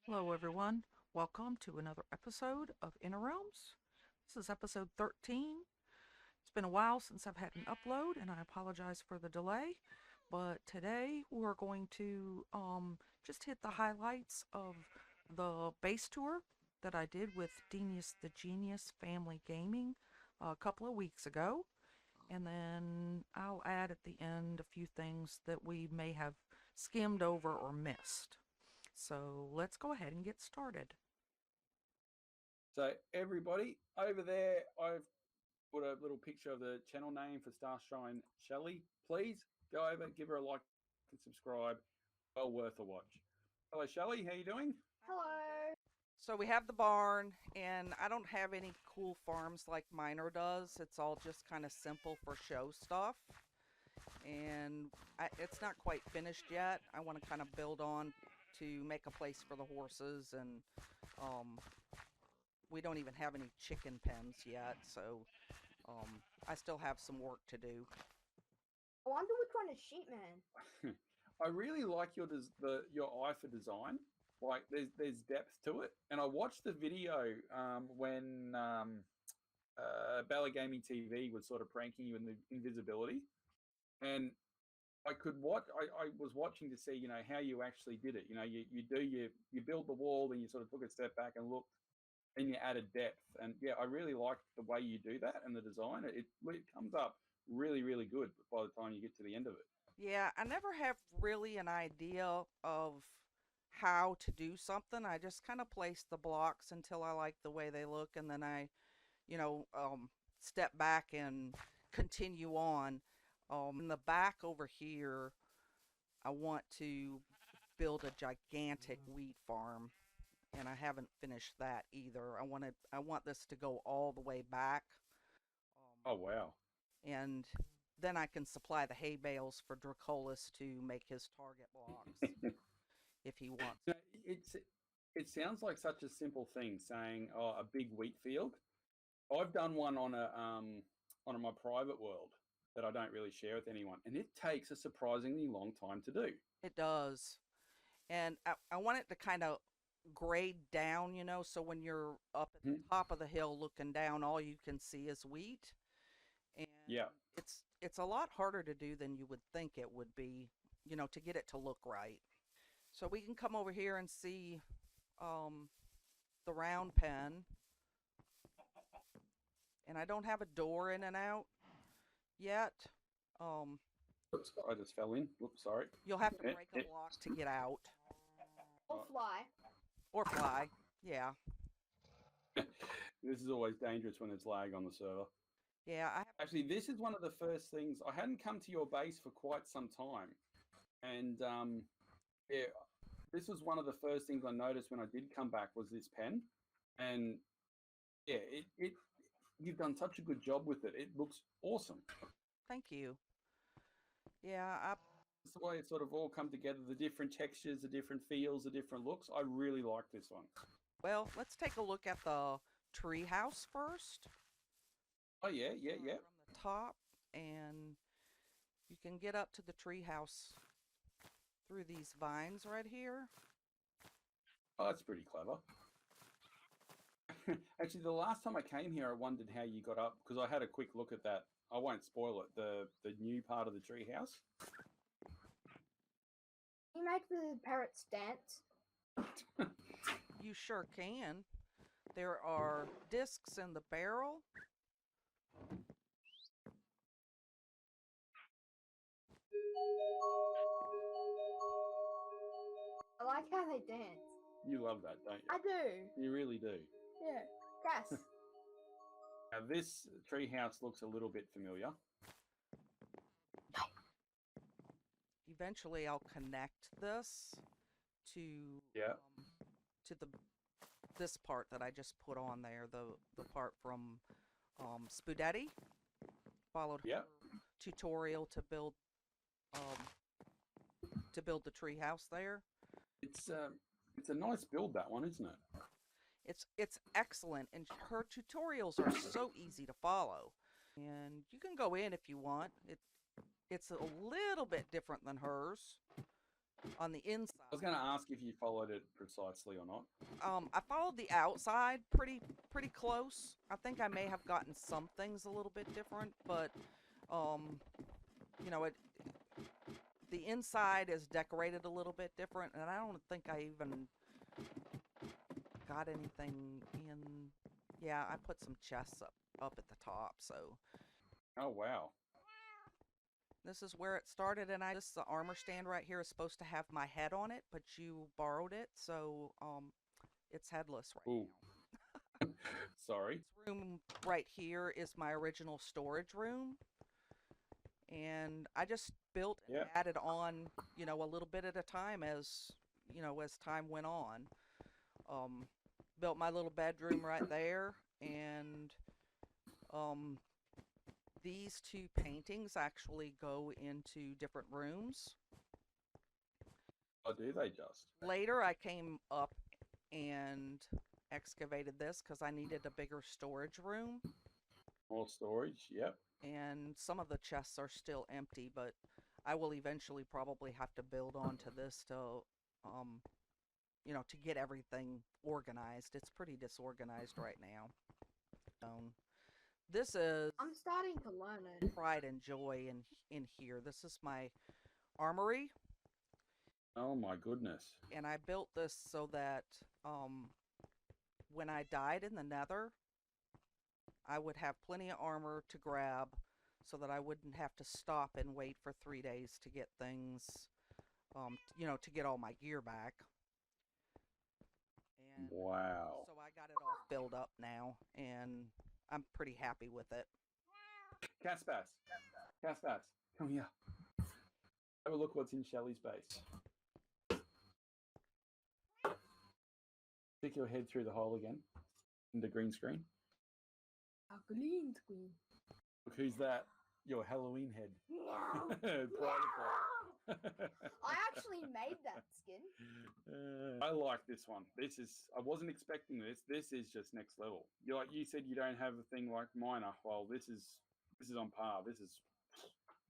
Hello, everyone. Welcome to another episode of Inner Realms. This is episode 13. It's been a while since I've had an upload, and I apologize for the delay. But today we're going to just hit the highlights of the base tour that I did with Deanius the Genius Family Gaming a couple of weeks ago. And then I'll add at the end a few things that we may have skimmed over or missed. So let's go ahead and get started. So everybody over there, I've put a little picture of the channel name for Starshine Shelley. Please go over, give her a like and subscribe. Well worth a watch. Hello, Shelley. How you doing? Hello. So we have the barn, and I don't have any cool farms like Miner does. It's all just kind of simple for show stuff. And it's not quite finished yet. I want to kind of build on to make a place for the horses, and um, we don't even have any chicken pens yet, so I still have some work to do. I wonder which one is Sheepman. I really like your eye for design. Like there's depth to it, and I watched the video when Bella Gaming TV was sort of pranking you in the invisibility, and I could watch. I was watching to see, how you actually did it. You build the wall, then you sort of took a step back and looked, and you added depth. And yeah, I really like the way you do that and the design. It comes up really, really good by the time you get to the end of it. Yeah, I never have really an idea of how to do something. I just kind of place the blocks until I like the way they look, and then I, you know, um, step back and continue on. In the back over here, I want to build a gigantic wheat farm, and I haven't finished that either. I want this to go all the way back. Oh wow! And then I can supply the hay bales for Dracolis to make his target blocks if he wants. You know, it's it sounds like such a simple thing, saying, "Oh, a big wheat field." I've done one on my private world that I don't really share with anyone, and it takes a surprisingly long time to do. It does. And I want it to kind of grade down, so when you're up at the Mhm. top of the hill looking down, all you can see is wheat. And Yeah. it's a lot harder to do than you would think it would be, to get it to look right. So we can come over here and see um, the round pen. And I don't have a door in and out yet. Um, Oops, I just fell in. Oops, sorry. you'll have to Eh, break a block to get out Or fly. or fly. Yeah. This is always dangerous when there's lag on the server. Yeah, I have. Actually, this is one of the first things. I hadn't come to your base for quite some time, and yeah, this was one of the first things I noticed when I did come back was this pen, and yeah, it you've done such a good job with it. It looks awesome. Thank you. Yeah, It's the way it sort of all come together, the different textures, the different feels, the different looks. I really like this one. well, let's take a look at the treehouse first. Oh yeah, yeah, yeah. From the top, and you can get up to the treehouse through these vines right here. Oh, that's pretty clever. Actually, the last time I came here, I wondered how you got up because I had a quick look at that. I won't spoil it. The new part of the treehouse. You make the parrots dance. You sure can. There are discs in the barrel. I like how they dance. You love that, don't I do. you? You really do. Yeah. Cass. Now this treehouse looks a little bit familiar. Eventually, I'll connect this to Yeah. to the this part that I just put on there, the part from Spudetti. Followed Yeah. her tutorial to build the treehouse there. It's a nice build, that one, isn't it? It's excellent, and her tutorials are so easy to follow. And you can go in if you want. It's a little bit different than hers on the inside. I was going to ask if you followed it precisely or not. I followed the outside pretty close. I think I may have gotten some things a little bit different, but you know, the inside is decorated a little bit different, and I don't think I even got anything in. Yeah, I put some chests up at the top, so. Oh, wow. This is where it started, and this the armor stand right here is supposed to have my head on it, but you borrowed it, so it's headless right Ooh. now. Sorry. This room right here is my original storage room, and I just built and added on, you know, a little bit at a time as, you know, as time went on. Built my little bedroom right there, and these two paintings actually go into different rooms. Oh, do they just? Later, I came up and excavated this because I needed a bigger storage room. More storage, yep. And some of the chests are still empty, but I will eventually probably have to build onto this to, you know, to get everything organized. It's pretty disorganized right now. This is... I'm starting to learn it. Pride and joy in here. This is my armory. Oh my goodness. And I built this so that when I died in the nether, I would have plenty of armor to grab so that I wouldn't have to stop and wait for 3 days to get things, you know, to get all my gear back. And wow. So I got it all filled up now, and I'm pretty happy with it. Caspass, come here. Have a look what's in Shelley's base. Stick your head through the hole again. In the green screen. A green screen. Look, who's that? Your Halloween head. I actually made that skin. I like this one. I wasn't expecting this. This is just next level. You said you don't have a thing like miner. Well, this is on par.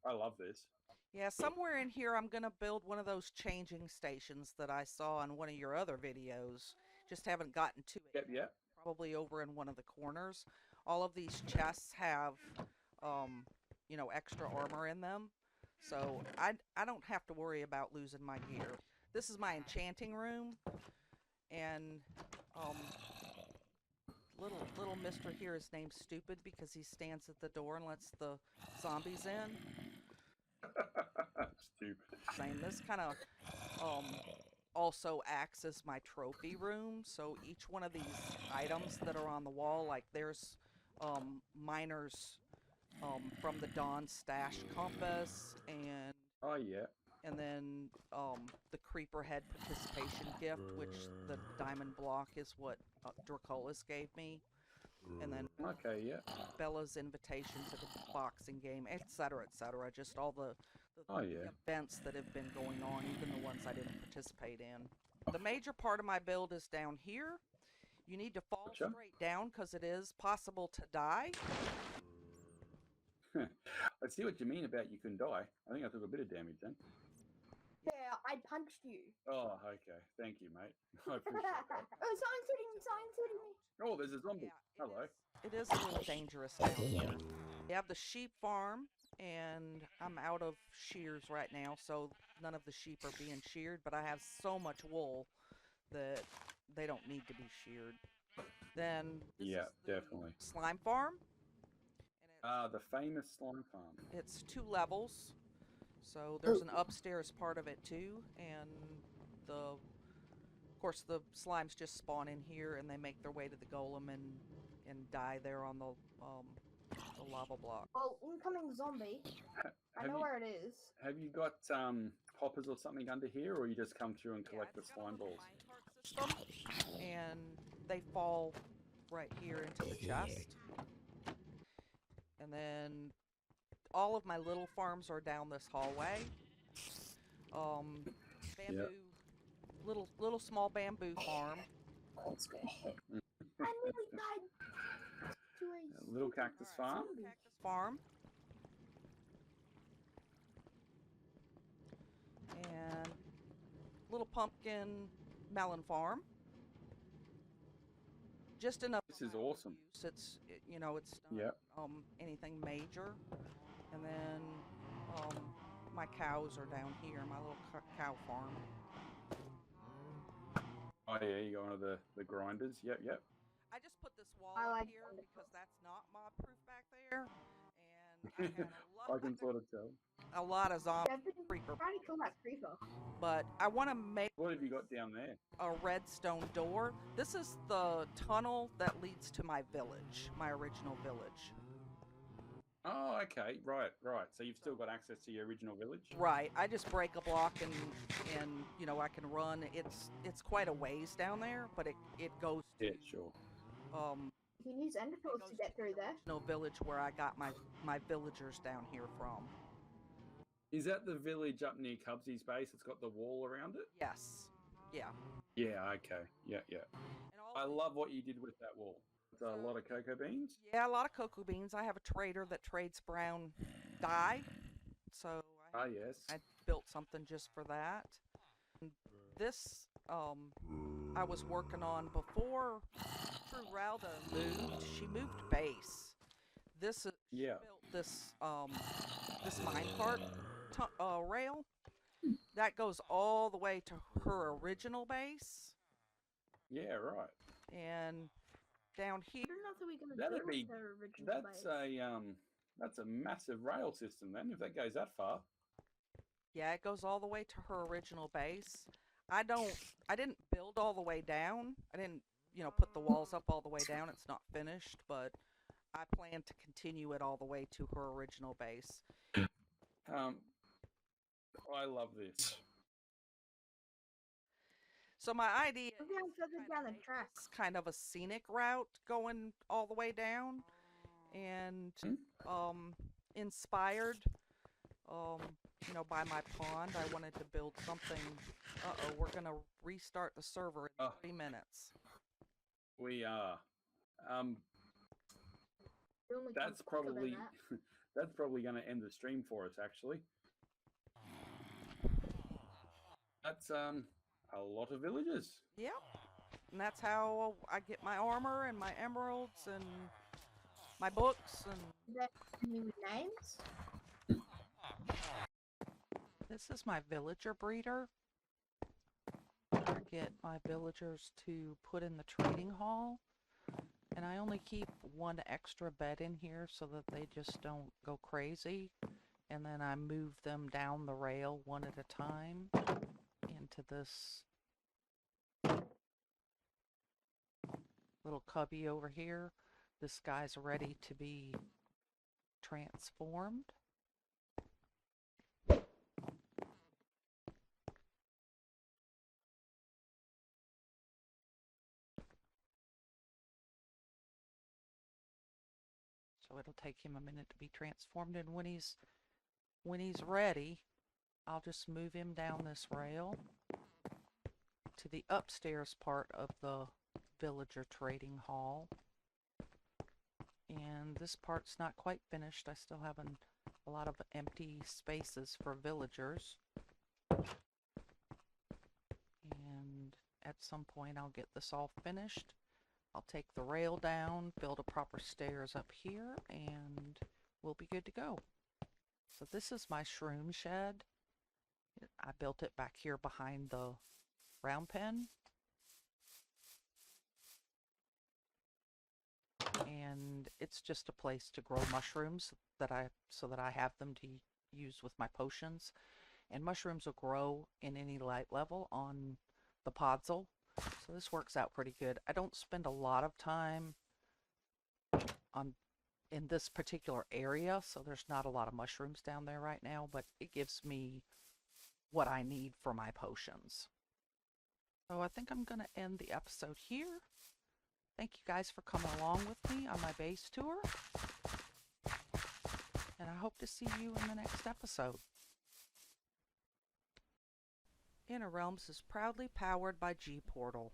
I love this. Yeah, somewhere in here I'm going to build one of those changing stations that I saw on one of your other videos. Just haven't gotten to it yet. Probably over in one of the corners. All of these chests have, you know, extra armor in them. So I don't have to worry about losing my gear. This is my enchanting room. And little mister here is named Stupid because he stands at the door and lets the zombies in. Stupid. Same. This kind of also acts as my trophy room. So each one of these items that are on the wall, like there's miners from the Dawn stashed compass, and oh yeah, and then the creeper head participation gift, which the diamond block is what Dracolis gave me. And then okay, yeah, Bella's invitation to the boxing game, etc., etc. Just all the events that have been going on, even the ones I didn't participate in. The major part of my build is down here. You need to fall straight down because it is possible to die. I see what you mean about you can die. I think I took a bit of damage then. Yeah, I punched you. Oh, okay. Thank you, mate. I appreciate that. Oh, someone's shooting me, someone's shooting me. Oh, there's a zombie. Yeah, hello. It is a little dangerous down here. We have the sheep farm, and I'm out of shears right now, so none of the sheep are being sheared, but I have so much wool that they don't need to be sheared. Then this is the definitely. slime farm. The famous slime farm. It's 2 levels, so there's an upstairs part of it too, and of course the slimes just spawn in here and they make their way to the golem and die there on the lava block. Oh, incoming zombie. I know where it is. Have you got hoppers or something under here, or you just come through and collect the slime balls? System, and they fall right here into the chest. And then all of my little farms are down this hallway. Bamboo, little small bamboo farm. I nearly died to a little cactus farm. Cactus farm. And little pumpkin melon farm. Just enough This is for my own awesome. use. You know, it's Yeah. not anything major. And then my cows are down here, my little cow farm. Oh yeah, you go into the grinders. Yep, yep. I just put this wall I up like here wonderful. because that's not mob proof back there. And I had I can sort of tell. a lot of zombie I've been creeper. trying to kill that creeper. But I want to make What have you got down there? a redstone door. This is the tunnel that leads to my village, my original village. Oh, okay, right, right. So you've still got access to your original village. Right. I just break a block and you know I can run. It's quite a ways down there, but it goes to Yeah, sure. You can use ender it pearls goes to get through there. original village where I got my villagers down here from. Is that the village up near Cubsy's base? It's got the wall around it. Yes. Yeah. Yeah. Okay. Yeah. Yeah. And I all love what you did with that wall. It's a lot of cocoa beans. yeah, a lot of cocoa beans. I have a trader that trades brown dye. So Ah, yes. I built something just for that. And this I was working on before Ralda moved. She moved base. This is she Yeah. built this minecart rail that goes all the way to her original base, Yeah. Right. and down here. I don't know if we're gonna That'd do be. with her original That's base. That's a massive rail system. Then, if that goes that far. Yeah, it goes all the way to her original base. I didn't build all the way down. I didn't, put the walls up all the way down. It's not finished, but I plan to continue it all the way to her original base. Um, I love this. So my idea We're going further down the track. is kind of a scenic route going all the way down, and inspired by my pond, I wanted to build something. We're gonna restart the server in Oh. 3 minutes. We are. We only come That's quicker than probably that. that's probably going to end the stream for us. Actually, that's a lot of villagers. Yep. And that's how I get my armor and my emeralds and my books. And Is there any names? this is my villager breeder. I get my villagers to put in the trading hall. And I only keep one extra bed in here so that they just don't go crazy. And then I move them down the rail one at a time into this little cubby over here. This guy's ready to be transformed. So it'll take him a minute to be transformed, and when he's ready, I'll just move him down this rail to the upstairs part of the villager trading hall. And this part's not quite finished. I still have a lot of empty spaces for villagers. And at some point I'll get this all finished. I'll take the rail down, build a proper stairs up here, and we'll be good to go. So this is my shroom shed. I built it back here behind the round pen. And it's just a place to grow mushrooms so that I have them to use with my potions. And mushrooms will grow in any light level on the podzol. So this works out pretty good. I don't spend a lot of time in this particular area, so there's not a lot of mushrooms down there right now, but it gives me what I need for my potions. So I think I'm going to end the episode here. Thank you guys for coming along with me on my base tour. And I hope to see you in the next episode. Inner Realms is proudly powered by G Portal.